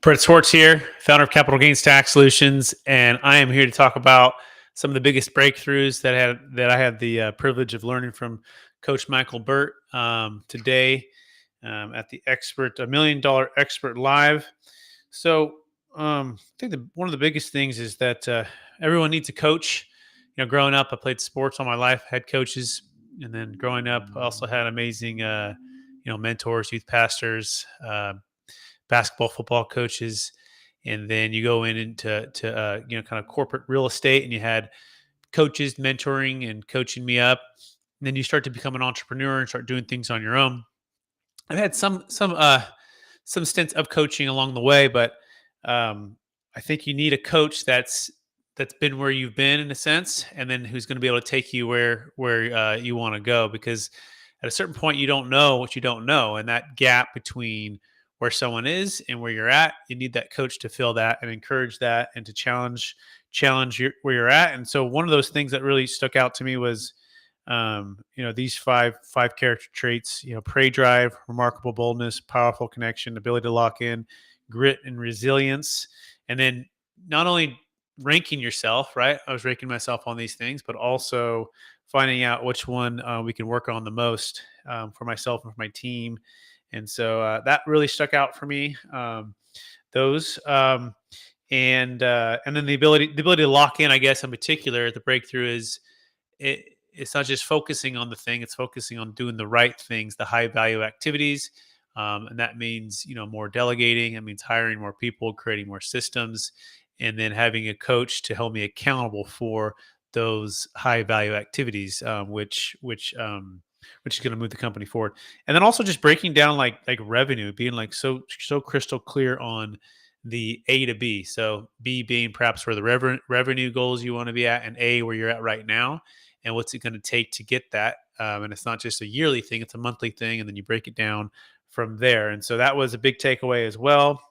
Brett Swarts here, founder of Capital Gains Tax Solutions, and I am here to talk about some of the biggest breakthroughs that I had the privilege of learning from Coach Michael Burt today at the Expert $1 Million Expert Live. So I think one of the biggest things is that everyone needs a coach. Growing up, I played sports all my life, had coaches, and then growing up, I also had amazing, mentors, youth pastors. Basketball, football coaches, and then you go into kind of corporate real estate, and you had coaches mentoring and coaching me up. And then you start to become an entrepreneur and start doing things on your own. I've had some stints of coaching along the way, but I think you need a coach that's been where you've been in a sense, and then who's going to be able to take you where you want to go. Because at a certain point, you don't know what you don't know, and that gap between where someone is and where you're at, you need that coach to fill that and encourage that and to challenge where you're at. And so one of those things that really stuck out to me was these five character traits: prey drive, remarkable boldness, powerful connection, ability to lock in, grit and resilience. And then not only ranking yourself, right? I was ranking myself on these things, but also finding out which one we can work on the most for myself and for my team. And so that really stuck out for me. Those and then the ability to lock in, I guess, in particular, the breakthrough is it's not just focusing on the thing; it's focusing on doing the right things, the high value activities, and that means more delegating. It means hiring more people, creating more systems, and then having a coach to hold me accountable for those high value activities, which is going to move the company forward. And then also just breaking down like revenue, being like so crystal clear on the A to B. So B being perhaps where the revenue goals you want to be at, and A where you're at right now, and what's it going to take to get that. And it's not just a yearly thing; it's a monthly thing, and then you break it down from there. And so that was a big takeaway as well.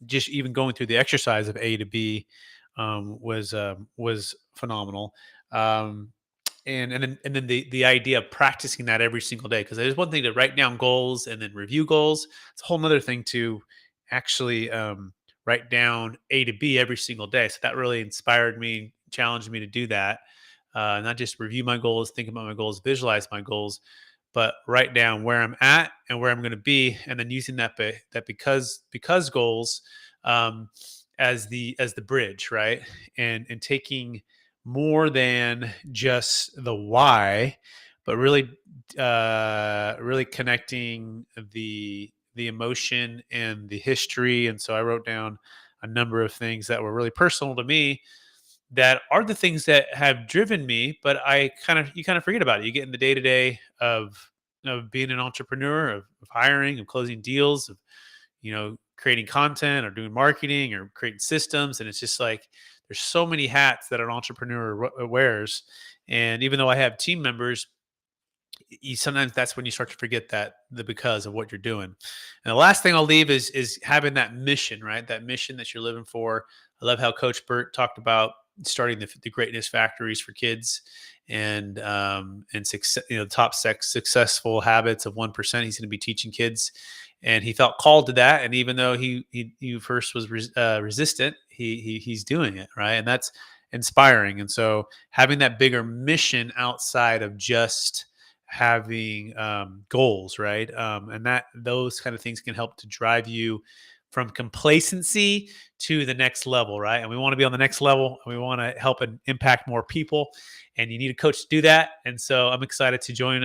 Just even going through the exercise of A to B was phenomenal. Um, and then the idea of practicing that every single day, because there's one thing to write down goals and then review goals. It's a whole nother thing to actually write down A to B every single day. So that really inspired me, challenged me to do that. Not just review my goals, think about my goals, visualize my goals, but write down where I'm at and where I'm going to be, and then using that because goals as the bridge, right? And taking more than just the why, but really connecting the emotion and the history. And so I wrote down a number of things that were really personal to me, that are the things that have driven me, but you kind of forget about it. You get in the day to day of being an entrepreneur, of hiring, of closing deals, of creating content or doing marketing or creating systems, and it's just like there's so many hats that an entrepreneur wears. And even though I have team members, sometimes that's when you start to forget that the because of what you're doing. And the last thing I'll leave is having that mission, right? That mission that you're living for. I love how Coach Burt talked about starting the greatness factories for kids, and success, top successful habits of 1%. He's going to be teaching kids, and he felt called to that. And even though he first was resistant, he's doing it, right, and that's inspiring. And so having that bigger mission outside of just having goals, right? And that those kind of things can help to drive you from complacency to the next level, right? And we want to be on the next level, and we want to help and impact more people. And you need a coach to do that. And so I'm excited to join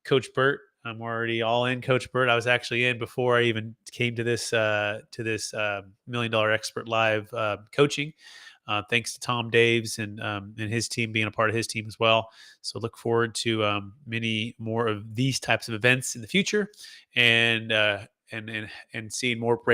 Coach Burt. I'm already all in Coach Burt. I was actually in before I even came to this $1 Million Expert Live coaching. Thanks to Tom Daves and his team, being a part of his team as well. So look forward to many more of these types of events in the future, and seeing more break.